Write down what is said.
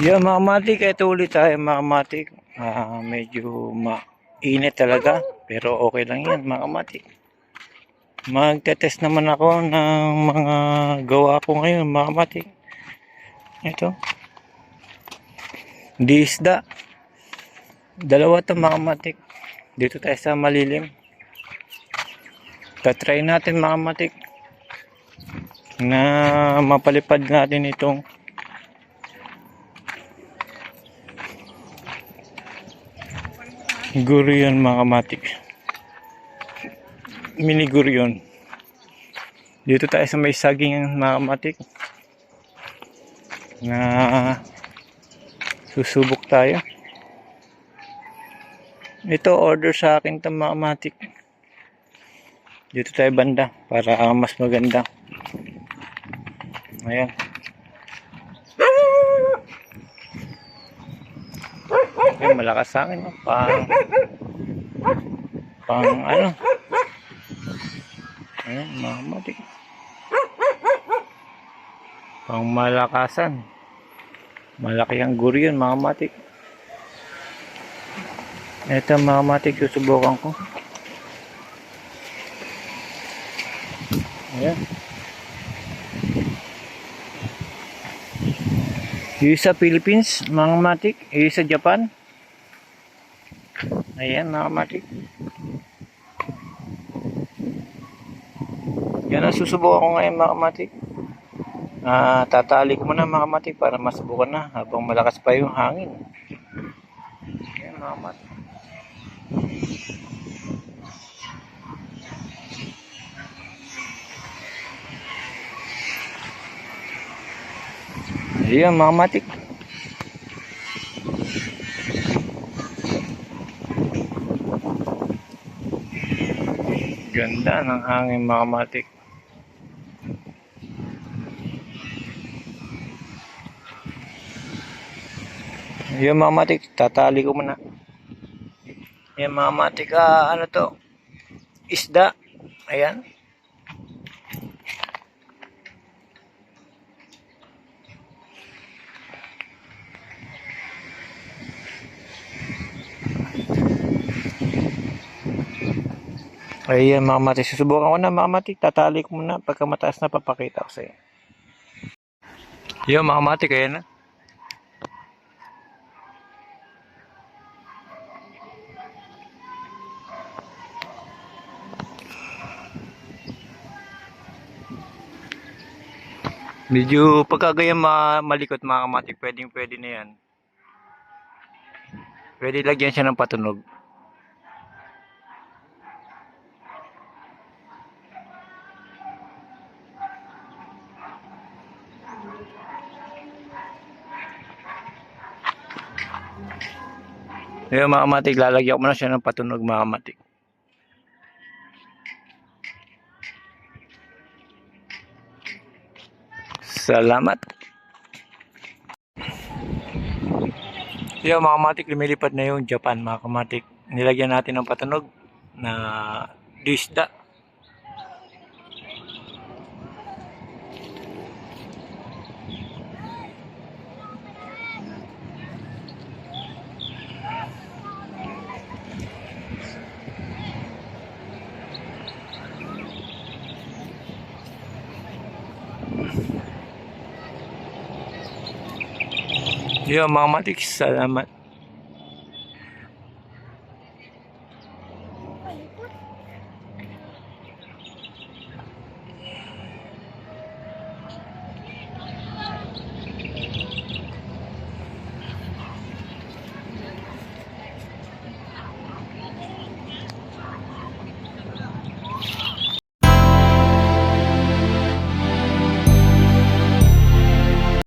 Yan mga matik, ito ulit tayo mga matik. Medyo mainit talaga, pero okay lang yan mga matik. Magte-test naman ako ng mga gawa ko ngayon mga matik. Ito, di isda. Dalawa to mga matik. Dito tayo sa malilim. Tatry natin mga matik na mapalipad natin itong gurion mga matik. Mini gurion. Dito tayo sa may saging mga matik na susubok tayo. Ito order sa akin to mga matik. Dito tayo banda para mas maganda. Ayan. Ayan, malakas sa akin. No? Pang ano. Ayan, mga matik. Pang malakasan. Malaki ang gurion mga matik. Ito mga matik, susubukan ko. Ayan. Yung sa Philippines, mga matik. Yung sa Japan. Ayan, mga matik. Yan ang susubukan ko ngayon, mga matik. Tatali ko muna, mga matik, para masubukan na habang malakas pa yung hangin. Ayan, mga matik. Ayan mga matik. Ganda ng hangin mga matik. Ayan mga matik, tatali ko muna. Ayan mga matik, ano to? Isda. Ayan. Ayan mga matik, susubukan ko na mga matik. Tatali ko muna, pagka mataas na papakita ko sa'yo. Ayan mga matik, ayan na. Medyo pagkagayang malikot mga kamatik, pwede na yan. Pwede lagyan siya ng patunog. Ngayon mga kamatik, lalagyan ko muna siya ng patunog mga kamatik. Salamat. Yung mga kamatik, lumilipad na yung Japan mga kamatik. Nilagyan natin ng patunog na disda. Yung mga matik, salamat.